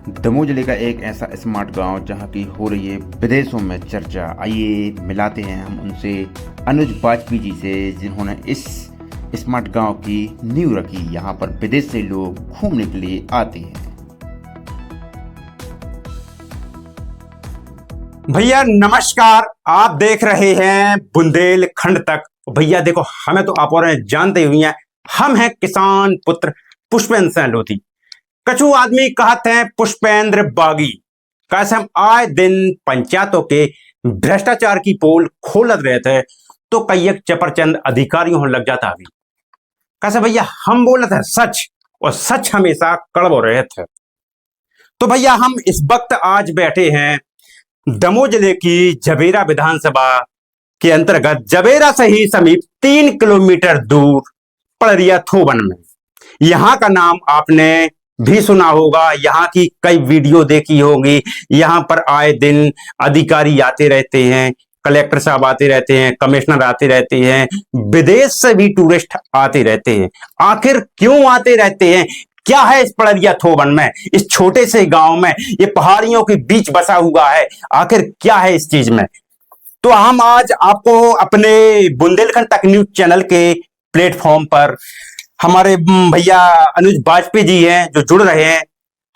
दमोह जिले का एक ऐसा स्मार्ट गांव जहां की हो रही है विदेशों में चर्चा। आइए मिलाते हैं हम उनसे अनुज वाजपेयी जी से, जिन्होंने इस स्मार्ट गांव की नींव रखी। यहां पर विदेश से लोग घूमने के लिए आते हैं। भैया नमस्कार, आप देख रहे हैं बुंदेलखंड तक। भैया देखो, हमें तो आप और जानते हुए हैं, हम हैं किसान पुत्र पुष्पेंद्र सिंह लोधी। कछु आदमी कहते हैं पुष्पेंद्र बागी। कैसे हम आए दिन पंचायतों के भ्रष्टाचार की पोल खोलत रहे थे तो कई एक चपरचंद अधिकारियों लग जाता अभी। कैसे भैया हम बोले थे सच, और सच हमेशा कड़व रहे थे। तो भैया हम इस वक्त आज बैठे हैं दमोह जिले की जबेरा विधानसभा के अंतर्गत जबेरा से ही समीप 3 किलोमीटर दूर पड़रिया थोबन में। यहाँ का नाम आपने भी सुना होगा, यहाँ की कई वीडियो देखी होगी। यहाँ पर आए दिन अधिकारी आते रहते हैं, कलेक्टर साहब आते रहते हैं, कमिश्नर आते रहते हैं, विदेश से भी टूरिस्ट आते रहते हैं। आखिर क्यों आते रहते हैं? क्या है इस पड़रिया थोबन में, इस छोटे से गांव में, ये पहाड़ियों के बीच बसा हुआ है? आखिर क्या है इस चीज में? तो हम आज आपको अपने बुंदेलखंड तक न्यूज चैनल के प्लेटफॉर्म पर हमारे भैया अनुज वाजपेयी जी हैं जो जुड़ रहे हैं।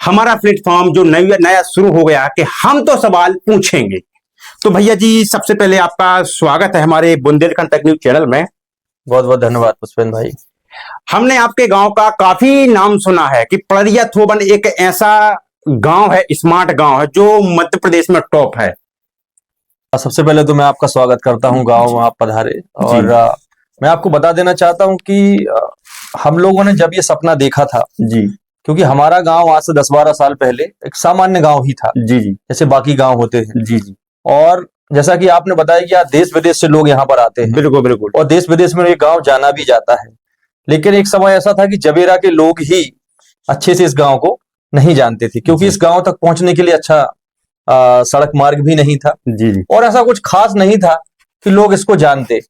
हमारा प्लेटफॉर्म जो नया शुरू हो गया कि हम तो सवाल पूछेंगे। तो भैया जी सबसे पहले आपका स्वागत है हमारे बुंदेलखंड तक न्यूज चैनल में। बहुत बहुत धन्यवाद पुष्पेंद्र भाई। हमने आपके गांव का काफी नाम सुना है कि पड़रिया थोबन एक ऐसा गांव है, स्मार्ट गांव है जो मध्य प्रदेश में टॉप है। सबसे पहले तो मैं आपका स्वागत करता हूं गांव आप पधारे। और मैं आपको बता देना चाहता हूं कि हम लोगों ने जब ये सपना देखा था जी, क्योंकि हमारा गांव आज से 10-12 साल पहले एक सामान्य गांव ही था जी जी, जैसे बाकी गांव होते हैं। जी जी, और जैसा कि आपने बताया कि आज देश विदेश से लोग यहाँ पर आते हैं। बिल्कुल बिल्कुल। और देश विदेश में ये गांव जाना भी जाता है। लेकिन एक समय ऐसा था कि जबेरा के लोग ही अच्छे से इस गांव को नहीं जानते थे, क्योंकि इस गांव तक पहुंचने के लिए अच्छा सड़क मार्ग भी नहीं था। जी जी, और ऐसा कुछ खास नहीं था कि लोग इसको जानते।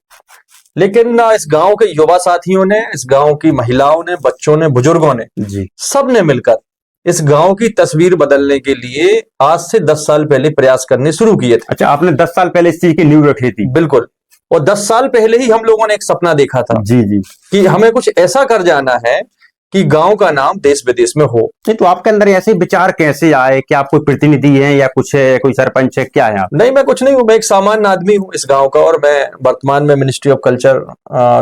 लेकिन इस गांव के युवा साथियों ने, इस गांव की महिलाओं ने, बच्चों ने, बुजुर्गों ने, जी, सब ने मिलकर इस गांव की तस्वीर बदलने के लिए आज से 10 साल पहले प्रयास करने शुरू किए थे। अच्छा, आपने 10 साल पहले इस चीज की नींव रखी थी? बिल्कुल। और 10 साल पहले ही हम लोगों ने एक सपना देखा था जी जी, कि हमें कुछ ऐसा कर जाना है कि गांव का नाम देश विदेश में हो। नहीं तो आपके अंदर ऐसे विचार कैसे आए? क्या आप कोई प्रतिनिधि हैं या कुछ है, कोई सरपंच है, क्या है आप? नहीं, मैं कुछ नहीं हूं, मैं एक सामान्य आदमी हूं इस गांव का। और मैं वर्तमान में मिनिस्ट्री ऑफ कल्चर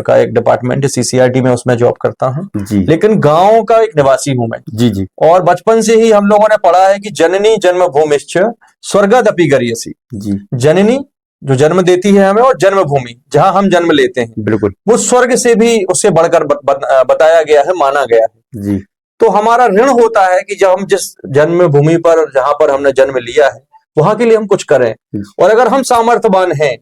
का एक डिपार्टमेंट है CCRT में, उसमें जॉब करता हूं। जी, लेकिन गांव का एक निवासी हूं मैं। जी जी, और बचपन से ही हम लोगों ने पढ़ा है कि जननी जन्मभूमिश्च स्वर्गादपि गरीयसी। जी, जननी जो जन्म देती है हमें, और जन्मभूमि जहां हम जन्म लेते हैं, बिल्कुल, वो स्वर्ग से भी उससे बढ़कर बताया गया है, माना गया है। जी, तो हमारा ऋण होता है कि जब हम जिस जन्मभूमि पर, जहां पर हमने जन्म लिया है, वहां के लिए हम कुछ करें। और अगर हम सामर्थ्यवान हैं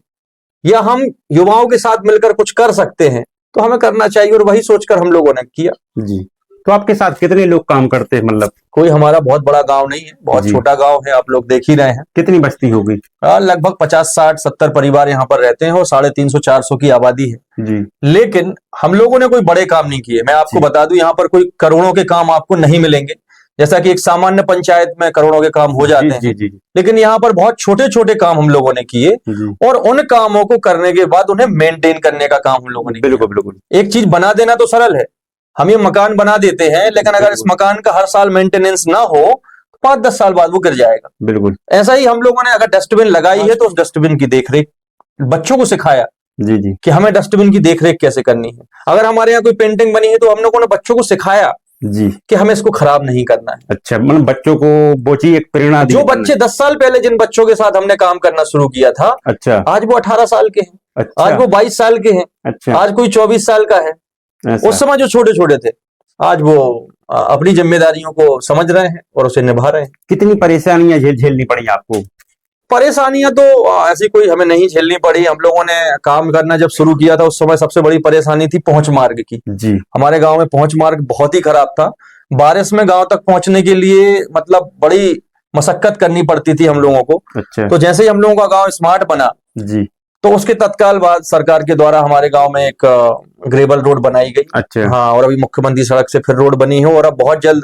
या हम युवाओं के साथ मिलकर कुछ कर सकते हैं तो हमें करना चाहिए। और वही सोचकर हम लोगों ने किया। जी। तो आपके साथ कितने लोग काम करते हैं? मतलब कोई हमारा बहुत बड़ा गांव नहीं है, बहुत छोटा गांव है, आप लोग देख ही रहे हैं। कितनी बस्ती होगी? लगभग 50, 60, 70 परिवार यहाँ पर रहते हैं और 350-400 की आबादी है जी। लेकिन हम लोगों ने कोई बड़े काम नहीं किए। मैं आपको बता दूं, यहाँ पर कोई करोड़ों के काम आपको नहीं मिलेंगे, जैसा कि एक सामान्य पंचायत में करोड़ों के काम हो जाते हैं। जी। लेकिन यहाँ पर बहुत छोटे छोटे काम हम लोगों ने किए, और उन कामों को करने के बाद उन्हें मेंटेन करने का काम हम लोगों ने किया। बिल्कुल बिल्कुल। एक चीज बना देना तो सरल है, हम ये मकान बना देते हैं, लेकिन अगर इस मकान का हर साल मेंटेनेंस ना हो तो 5-10 साल बाद वो गिर जाएगा। बिल्कुल। ऐसा ही हम लोगों ने अगर डस्टबिन लगाई है तो उस डस्टबिन की देखरेख बच्चों को सिखाया जी जी, कि हमें डस्टबिन की देखरेख कैसे करनी है। अगर हमारे यहाँ कोई पेंटिंग बनी है तो हम लोगों ने बच्चों को सिखाया जी कि हमें इसको खराब नहीं करना है। अच्छा, मतलब बच्चों को वो चीज एक प्रेरणा दी। जो बच्चे 10 साल पहले जिन बच्चों के साथ हमने काम करना शुरू किया था, अच्छा, आज वो 18 साल के हैं। अच्छा, आज वो 22 साल के हैं। अच्छा, आज कोई 24 साल का है। ऐसा। उस समय जो छोटे छोटे थे, आज वो अपनी जिम्मेदारियों को समझ रहे हैं और उसे निभा रहे हैं। कितनी परेशानियां झेलनी पड़ी आपको? परेशानियां तो ऐसी कोई हमें नहीं झेलनी पड़ी। हम लोगों ने काम करना जब शुरू किया था उस समय सबसे बड़ी परेशानी थी पहुंच मार्ग की। जी, हमारे गांव में पहुंच मार्ग बहुत ही खराब था। बारिश में गांव तक पहुंचने के लिए मतलब बड़ी मशक्कत करनी पड़ती थी हम लोगों को। अच्छा, तो जैसे ही हम लोगों का गांव स्मार्ट बना जी, तो उसके तत्काल बाद सरकार के द्वारा हमारे गांव में एक ग्रेवल रोड बनाई गई। अच्छा, हाँ, और अभी मुख्यमंत्री सड़क से फिर रोड बनी है और अब बहुत जल्द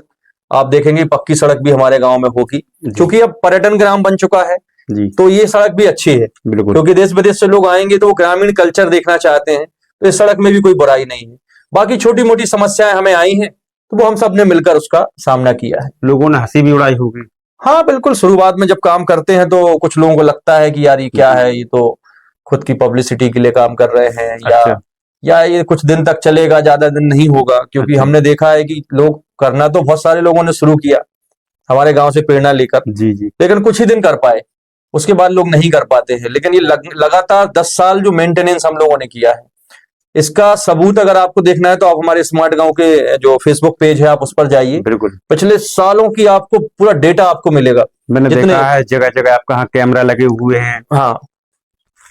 आप देखेंगे पक्की सड़क भी हमारे गांव में होगी, क्योंकि अब पर्यटन ग्राम बन चुका है जी तो ये सड़क भी अच्छी है, बिल्कुल क्योंकि देश विदेश से लोग आएंगे तो वो ग्रामीण कल्चर देखना चाहते हैं, तो इस सड़क में भी कोई बुराई नहीं है। बाकी छोटी मोटी समस्याएं हमें आई हैं तो वो हम सब ने मिलकर उसका सामना किया है। लोगों ने हंसी भी उड़ाई होगी। हाँ बिल्कुल, शुरुआत में जब काम करते हैं तो कुछ लोगों को लगता है कि यार ये क्या है, ये तो खुद की पब्लिसिटी के लिए काम कर रहे हैं, अच्छा। या ये कुछ दिन तक चलेगा, ज्यादा दिन नहीं होगा, क्योंकि अच्छा। हमने देखा है कि लोग करना तो बहुत सारे लोगों ने शुरू किया हमारे गांव से प्रेरणा लेकर, जी जी लेकिन कुछ ही दिन कर पाए, उसके बाद लोग नहीं कर पाते हैं। लेकिन ये लगातार 10 साल जो मेंटेनेंस हम लोगों ने किया है, इसका सबूत अगर आपको देखना है तो आप हमारे स्मार्ट गांव के जो फेसबुक पेज है आप उस पर जाइए, बिल्कुल। पिछले सालों की आपको पूरा डेटा आपको मिलेगा। मैंने जितने- देखा है जगह जगह आपका यहाँ कैमरा लगे हुए हैं, हाँ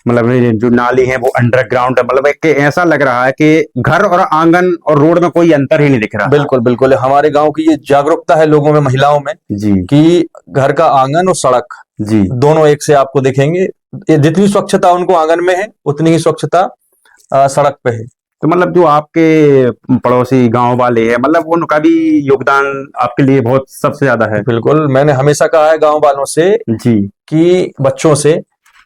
मतलब ये जो नाली है वो अंडरग्राउंड है, मतलब एक ऐसा लग रहा है कि घर और आंगन और रोड में कोई अंतर ही नहीं दिख रहा। बिल्कुल बिल्कुल, हमारे गांव की ये जागरूकता है लोगों में, महिलाओं में, जी कि घर का आंगन और सड़क जी दोनों एक से आपको दिखेंगे। ये जितनी स्वच्छता उनको आंगन में है उतनी ही स्वच्छता सड़क पे है। तो मतलब जो आपके पड़ोसी गांव वाले हैं, मतलब उनका भी योगदान आपके लिए बहुत सबसे ज्यादा है। बिल्कुल, मैंने हमेशा कहा है गांव वालों से जी कि बच्चों से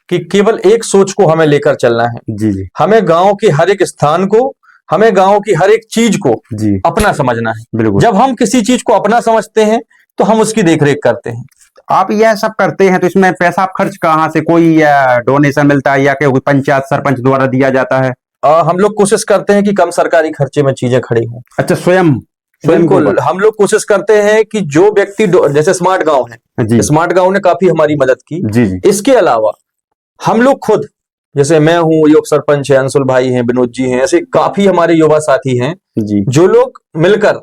कि केवल एक सोच को हमें लेकर चलना है। जी जी हमें गांव के हर एक स्थान को, हमें गांव की हर एक चीज को जी अपना समझना है। बिल्कुल। जब हम किसी चीज को अपना समझते हैं तो हम उसकी देखरेख करते हैं। आप यह सब करते हैं तो इसमें पैसा आप खर्च कहाँ से, कोई डोनेशन मिलता है या कोई पंचायत सरपंच द्वारा दिया जाता है? हम लोग कोशिश करते हैं कि कम सरकारी खर्चे में चीजें खड़ी हों। अच्छा, स्वयं बिल्कुल, हम लोग कोशिश करते हैं कि जो व्यक्ति जैसे स्मार्ट गांव है, जी स्मार्ट गांव ने काफी हमारी मदद की। जी जी इसके अलावा हम लोग खुद, जैसे मैं हूँ, योग सरपंच है, अंशुल भाई हैं, विनोद जी हैं, ऐसे काफी हमारे युवा साथी हैं जी जो लोग मिलकर,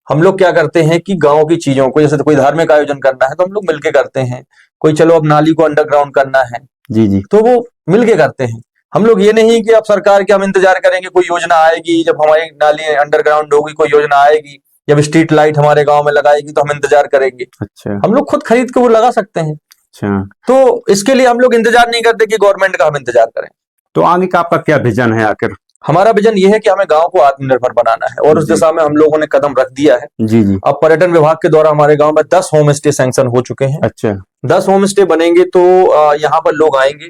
हम लोग क्या करते हैं कि गांव की चीजों को, जैसे तो कोई धार्मिक आयोजन करना है तो हम लोग मिलके करते हैं, कोई चलो अब नाली को अंडरग्राउंड करना है जी जी तो वो मिलके करते हैं। हम लोग ये नहीं कि अब सरकार के हम इंतजार करेंगे कोई योजना आएगी, जब हमारी नाली अंडरग्राउंड होगी कोई योजना आएगी, जब स्ट्रीट लाइट हमारे गांव में लगाएगी तो हम इंतजार करेंगे। अच्छा हम लोग खुद खरीद के वो लगा सकते हैं, अच्छा। तो इसके लिए हम लोग इंतजार नहीं करते कि गवर्नमेंट का हम इंतजार करें। तो आगे का आपका क्या विजन है आखिर? हमारा विजन ये है कि हमें गांव को आत्मनिर्भर बनाना है और उस जी। दिशा में हम लोगों ने कदम रख दिया है। जी जी अब पर्यटन विभाग के द्वारा हमारे गांव में 10 होम स्टे सैंक्शन हो चुके हैं। अच्छा 10 होम स्टे बनेंगे तो यहाँ पर लोग आएंगे,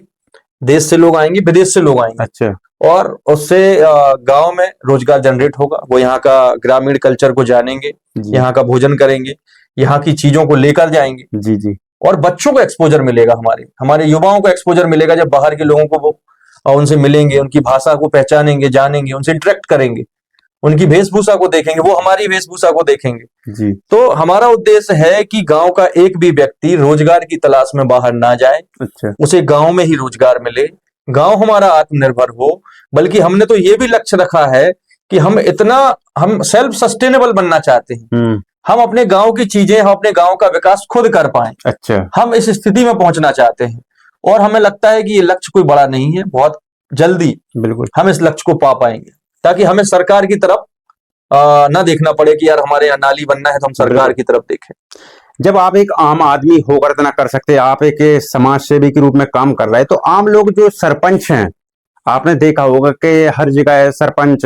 देश से लोग आएंगे, विदेश से लोग आएंगे, अच्छा और उससे गांव में रोजगार जनरेट होगा। वो यहाँ का ग्रामीण कल्चर को जानेंगे, जी यहाँ का भोजन करेंगे, यहाँ की चीजों को लेकर जाएंगे, जी जी और बच्चों को एक्सपोजर मिलेगा, हमारे युवाओं को एक्सपोजर मिलेगा। जब बाहर के लोगों को वो उनसे मिलेंगे, उनकी भाषा को पहचानेंगे, जानेंगे, उनसे इंटरेक्ट करेंगे, उनकी वेशभूषा को देखेंगे, वो हमारी वेशभूषा को देखेंगे। जी तो हमारा उद्देश्य है कि गांव का एक भी व्यक्ति रोजगार की तलाश में बाहर ना जाए, अच्छा उसे गांव में ही रोजगार मिले, गांव हमारा आत्मनिर्भर हो। बल्कि हमने तो ये भी लक्ष्य रखा है कि हम सेल्फ सस्टेनेबल बनना चाहते हैं। हम अपने गांव की चीजें, हम अपने गांव का विकास खुद कर पाएं, अच्छा हम इस स्थिति में पहुंचना चाहते हैं। और हमें लगता है कि ये लक्ष्य कोई बड़ा नहीं है, बहुत जल्दी बिल्कुल हम इस लक्ष्य को पा पाएंगे, ताकि हमें सरकार की तरफ ना देखना पड़े कि यार हमारे यहाँ नाली बनना है तो हम सरकार की तरफ देखें। जब आप एक आम आदमी होकर इतना कर सकते हैं, आप एक समाज सेवी के रूप में काम कर रहे हैं, तो आम लोग जो सरपंच हैं, आपने देखा होगा कि हर जगह सरपंच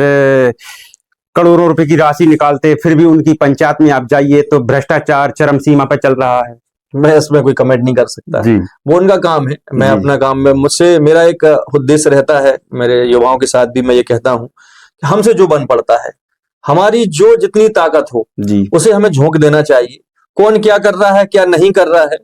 करोड़ों रुपए की राशि निकालते, फिर भी उनकी पंचायत में आप जाइए तो भ्रष्टाचार चरम सीमा पर चल रहा है। मैं इसमें कोई कमेंट नहीं कर सकता, जी वो उनका काम है, मैं जी। अपना काम में, मुझसे मेरा एक उद्देश्य रहता है, मेरे युवाओं के साथ भी मैं ये कहता हूँ कि हमसे जो बन पड़ता है, हमारी जो जितनी ताकत हो जी उसे हमें झोंक देना चाहिए। कौन क्या कर रहा है, क्या नहीं कर रहा है,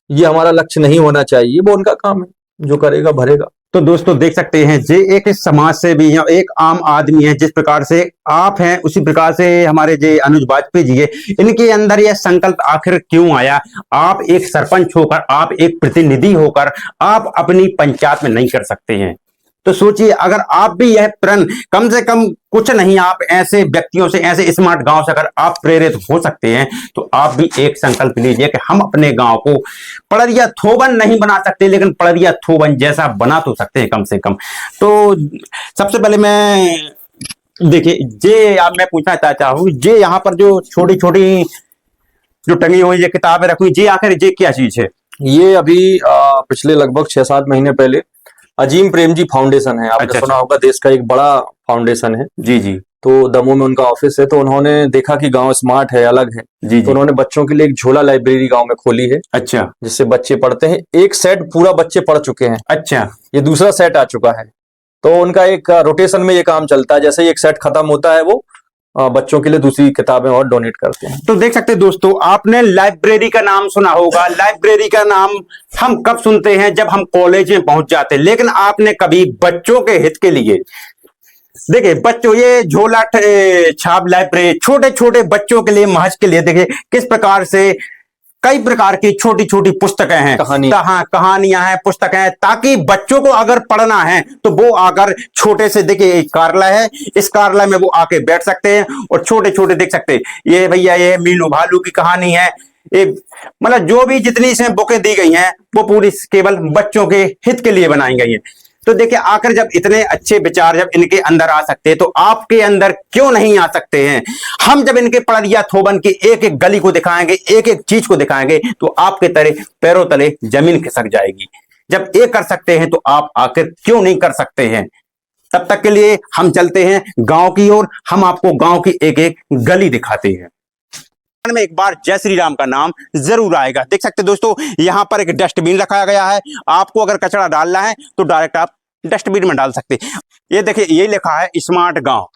ये हमारा लक्ष्य नहीं होना चाहिए, वो उनका काम है, जो करेगा भरेगा। तो दोस्तों देख सकते हैं, जे एक समाज से भी हैं, एक आम आदमी है, जिस प्रकार से आप हैं उसी प्रकार से हमारे जे अनुज वाजपेयी जी है, इनके अंदर यह संकल्प आखिर क्यों आया? आप एक सरपंच होकर, आप एक प्रतिनिधि होकर आप अपनी पंचायत में नहीं कर सकते हैं? तो सोचिए, अगर आप भी यह प्रण, कम से कम कुछ नहीं, आप ऐसे व्यक्तियों से, ऐसे स्मार्ट गांव से अगर आप प्रेरित हो सकते हैं, तो आप भी एक संकल्प लीजिए कि हम अपने गांव को पड़रिया थोबन नहीं बना सकते, लेकिन पड़रिया थोबन जैसा बना तो सकते हैं कम से कम। तो सबसे पहले मैं देखिए, जे आप मैं पूछना चाहता हूँ, जे यहाँ पर जो छोटी छोटी जो टंगी हुई ये किताबें रखी, जे आखिर जे क्या चीज है? ये अभी पिछले लगभग 6-7 महीने पहले अजीम प्रेम जी फाउंडेशन है, आपने अच्छा, सुना होगा, देश का एक बड़ा फाउंडेशन है। जी जी तो दमोह में उनका ऑफिस है, तो उन्होंने देखा कि गांव स्मार्ट है, अलग है, जी तो उन्होंने बच्चों के लिए एक झोला लाइब्रेरी गांव में खोली है, अच्छा जिससे बच्चे पढ़ते हैं। एक सेट पूरा बच्चे पढ़ चुके हैं, अच्छा ये दूसरा सेट आ चुका है। तो उनका एक रोटेशन में ये काम चलता है, जैसे ही एक सेट खत्म होता है वो बच्चों के लिए दूसरी किताबें और डोनेट करते हैं। तो देख सकते हैं दोस्तों, आपने लाइब्रेरी का नाम सुना होगा। लाइब्रेरी का नाम हम कब सुनते हैं? जब हम कॉलेज में पहुंच जाते हैं। लेकिन आपने कभी बच्चों के हित के लिए, देखिए बच्चों, ये झोला छाप लाइब्रेरी छोटे छोटे बच्चों के लिए, महज के लिए, देखिए किस प्रकार से कई प्रकार की छोटी छोटी पुस्तकें हैं, कहानियां हैं, पुस्तकें हैं, ताकि बच्चों को अगर पढ़ना है तो वो अगर छोटे से, देखिए एक कार्यालय है, इस कार्यालय में वो आके बैठ सकते हैं और छोटे छोटे देख सकते हैं। ये भैया ये मीनू भालू की कहानी है, ये मतलब जो भी जितनी इसमें बुकें दी गई हैं वो पूरी केवल बच्चों के हित के लिए बनाई गई है। तो देखिए आखिर जब इतने अच्छे विचार जब इनके अंदर आ सकते हैं तो आपके अंदर क्यों नहीं आ सकते हैं? हम जब इनके पड़रिया थोबन की एक एक गली को दिखाएंगे, एक एक चीज को दिखाएंगे, तो आपके पैरों तले जमीन खिसक जाएगी। जब ये कर सकते हैं तो आप आखिर क्यों नहीं कर सकते हैं? तब तक के लिए हम चलते हैं गांव की ओर, हम आपको गांव की एक एक गली दिखाते हैं। में एक बार जय श्री राम का नाम जरूर आएगा। देख सकते दोस्तों, यहां पर एक डस्टबिन रखा गया है। आपको अगर कचरा डालना है तो डायरेक्ट आप डस्टबिन में डाल सकते हैं। ये देखिए, ये लिखा है स्मार्ट गांव।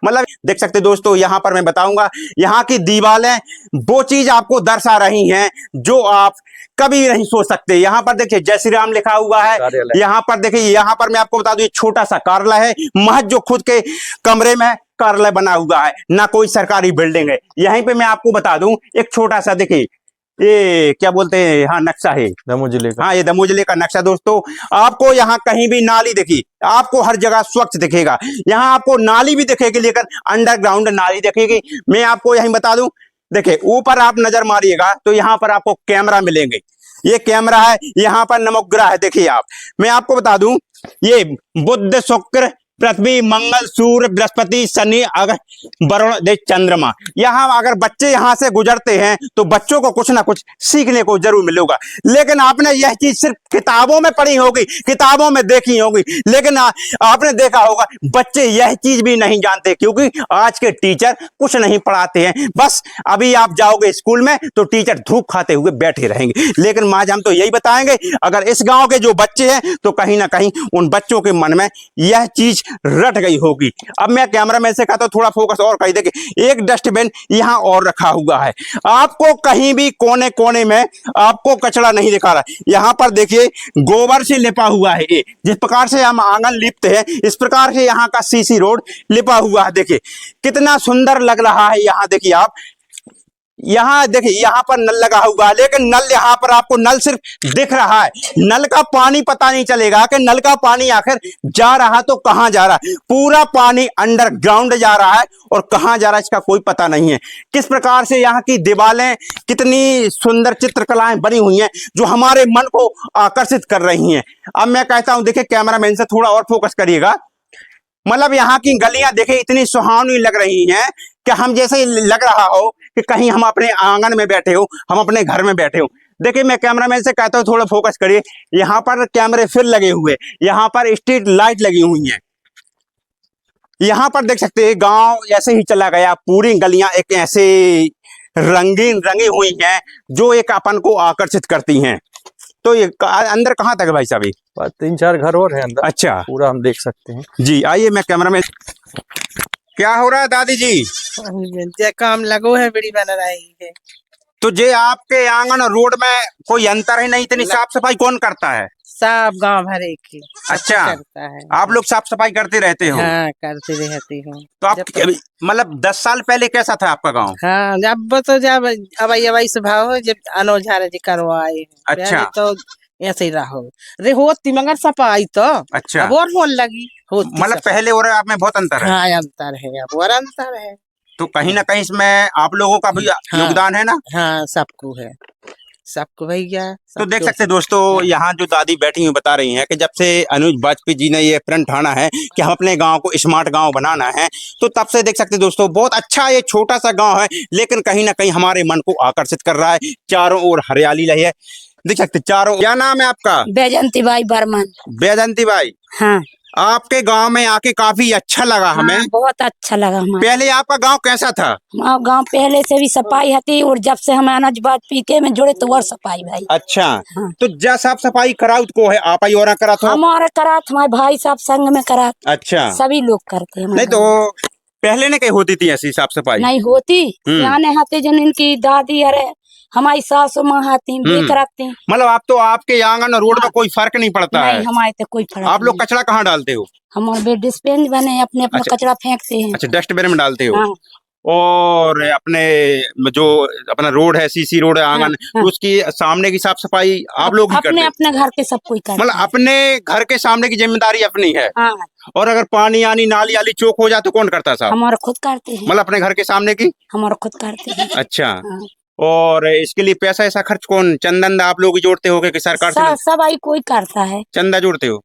मतलब देख सकते दोस्तों, यहां पर मैं बताऊंगा, यहां की दीवारें वो चीज आपको दर्शा रही हैं जो आप कभी नहीं सोच सकते। यहां पर देखिए जय श्री राम लिखा हुआ है। यहां पर देखिए, यहां पर मैं आपको बता दूं, ये छोटा सा कार्यालय है, महज जो खुद के कमरे में कार्यालय बना हुआ है, ना कोई सरकारी बिल्डिंग है। यहीं पे मैं आपको बता दूं, एक छोटा सा देखिए, ये क्या बोलते हैं, हाँ नक्शा है दमोह जिले का। हाँ, ये दमोह जिले का नक्शा दोस्तों। आपको यहाँ कहीं भी नाली दिखी, आपको हर जगह स्वच्छ दिखेगा। यहाँ आपको नाली भी दिखेगी, लेकिन अंडरग्राउंड नाली दिखेगी। मैं आपको यहीं बता दूं, देखिए ऊपर आप नजर मारिएगा तो यहाँ पर आपको कैमरा मिलेंगे। ये कैमरा है, यहाँ पर नमोग्रह है। देखिए आप, मैं आपको बता दूं, ये बुध शुक्र पृथ्वी मंगल सूर्य बृहस्पति शनि अगर वरुण देव चंद्रमा, यहाँ अगर बच्चे यहाँ से गुजरते हैं तो बच्चों को कुछ ना कुछ सीखने को जरूर मिलेगा। लेकिन आपने यह चीज सिर्फ किताबों में पढ़ी होगी, किताबों में देखी होगी, लेकिन आपने देखा होगा बच्चे यह चीज भी नहीं जानते, क्योंकि आज के टीचर कुछ नहीं पढ़ाते हैं। बस अभी आप जाओगे स्कूल में तो टीचर धूप खाते हुए बैठे रहेंगे। लेकिन माज हम तो यही बताएंगे, अगर इस गांव के जो बच्चे हैं तो कहीं ना कहीं उन बच्चों के मन में यह चीज रट गई होगी। अब मैं कैमरामैन से कहता हूं थोड़ा फोकस और कर। देखिए एक डस्टबिन यहां और रखा हुआ है, आपको कहीं भी कोने कोने में आपको कचरा नहीं दिखा रहा। यहां पर देखिए गोबर से लिपा हुआ है, ये जिस प्रकार से हम आंगन लिपते हैं इस प्रकार से यहाँ का सीसी रोड लिपा हुआ है। देखिए कितना सुंदर लग रहा है। यहाँ देखिए आप, यहाँ देखिए यहाँ पर नल लगा हुआ है, लेकिन नल यहाँ पर आपको नल सिर्फ दिख रहा है, नल का पानी पता नहीं चलेगा कि नल का पानी आखिर जा रहा तो कहाँ जा रहा है। पूरा पानी अंडरग्राउंड जा रहा है और कहाँ जा रहा है इसका कोई पता नहीं है। किस प्रकार से यहाँ की दीवारें कितनी सुंदर चित्रकलाएं बनी हुई हैं जो हमारे मन को आकर्षित कर रही हैं। अब मैं कहता हूं, देखिए कैमरामैन से थोड़ा और फोकस करिएगा। मतलब यहाँ की गलियां देखिए इतनी सुहावनी लग रही हैं कि हम जैसे लग रहा हो कि कहीं हम अपने आंगन में बैठे हो, हम अपने घर में बैठे हो। देखिए मैं कैमरामैन से कहता हूँ थोड़ा फोकस करिए। यहाँ पर कैमरे फिर लगे हुए, यहाँ पर स्ट्रीट लाइट लगी हुई हैं। यहाँ पर देख सकते हैं गांव ऐसे ही चला गया, पूरी गलियां एक ऐसे रंगीन रंगी हुई हैं जो एक अपन को आकर्षित करती हैं। तो ये अंदर कहाँ तक है भाई साहब? 3-4 घर और है अंदर। अच्छा, पूरा हम देख सकते हैं जी। आइए मैं कैमरामैन। क्या हो रहा है दादी जी? काम लगो है, बड़ी बन रही है। तो जे आपके आंगन और रोड में कोई अंतर है नहीं? इतनी साफ सफाई कौन करता है? सब गांव भरे की अच्छा, करता है। आप लोग साफ सफाई करते रहते हो? हाँ, करते रहती हूँ। तो आप मतलब 10 साल पहले कैसा था आपका गांव? हाँ, जब अब स्वभाव जब अनोझार जी करवाए। अच्छा, तो ऐसे ही रहो रे होती मगर सफाई तो अच्छा, अब और होने लगी होती। मतलब पहले और आप में बहुत अंतर है? हाँ, अंतर है, अब और अंतर है। तो कहीं ना कहीं इसमें आप लोगों का भी योगदान है ना? हाँ, सबको है, सबको भैया। तो देख सकते दोस्तों, यहाँ जो दादी बैठी हुई बता रही हैं कि जब से अनुज वाजपेयी जी ने ये प्रण ठाना है कि हम अपने गांव को स्मार्ट गांव बनाना है, तो तब से देख सकते दोस्तों बहुत अच्छा ये छोटा सा गांव है, लेकिन कहीं ना कहीं हमारे मन को आकर्षित कर रहा है। चारों ओर हरियाली रही है, देख सकते चारों। क्या नाम है आपका? बैजंती बाई बर्मन। बैजंती बाई, हाँ। आपके गांव में आके काफी अच्छा लगा हमें। हाँ, बहुत अच्छा लगा हमारा पहले आपका गांव कैसा था? हमारा गांव पहले से भी सफाई हती और जब से हमें अनाज बात पीके में जुड़े तो और सफाई भाई। अच्छा। हाँ। तो जा साफ सफाई कराउत को है आप ही और करा था? हमारा करात हमारे भाई साहब संग में करात, अच्छा। सभी लोग करते हैं। नहीं तो पहले ने कहीं होती थी ऐसी साफ सफाई? नहीं होती, सियाने हाथे जन इनकी दादी अरे हमारी सासू माँ हाथी वे कराते हैं। मतलब आप तो आपके आंगन और रोड में कोई फर्क नहीं पड़ता है? नहीं, हमारे तो कोई फर्क आप लोग नहीं। कचरा कहाँ डालते हो? हमारे बे डिस्पेंस बने अपने अपना अच्छा। कचरा फेंकते हैं। अच्छा, डस्टबिन में डालते हो। हाँ। और अपने जो अपना रोड है, सीसी रोड है आंगन, हाँ। उसकी सामने की साफ सफाई आप लोग ही करते अपने हैं? अपने घर के सब कोई करता मतलब है। अपने घर के सामने की जिम्मेदारी अपनी है। हाँ, और अगर पानी आनी नाली आली चौक हो जाए तो कौन करता साहब? हमारा खुद करते हैं। मतलब अपने घर के सामने की? हमारा खुद करते हैं। अच्छा। हाँ। और इसके लिए पैसा ऐसा खर्च कौन, चंदन आप लोग ही जोड़ते हो कि सरकार से सब आई कोई करता है। चंदा जोड़ते हो?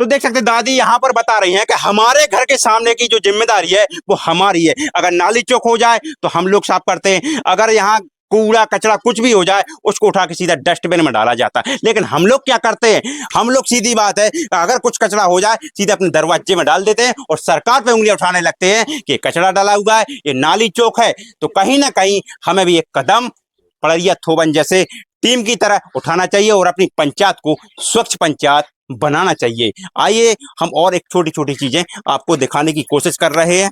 तो देख सकते दादी यहाँ पर बता रही हैं कि हमारे घर के सामने की जो जिम्मेदारी है वो हमारी है। अगर नाली चौक हो जाए तो हम लोग साफ करते हैं, अगर यहाँ कूड़ा कचरा कुछ भी हो जाए उसको उठा के सीधा डस्टबिन में डाला जाता है। लेकिन हम लोग क्या करते हैं, हम लोग सीधी बात है अगर कुछ कचरा हो जाए सीधे अपने दरवाजे में डाल देते हैं और सरकार पे उंगलियां उठाने लगते हैं कि कचरा डाला हुआ है, ये नाली चौक है। तो कहीं ना कहीं हमें भी एक कदम पड़रिया थोबन जैसे टीम की तरह उठाना चाहिए और अपनी पंचायत को स्वच्छ पंचायत बनाना चाहिए। आइए हम और एक छोटी छोटी चीजें आपको दिखाने की कोशिश कर रहे हैं।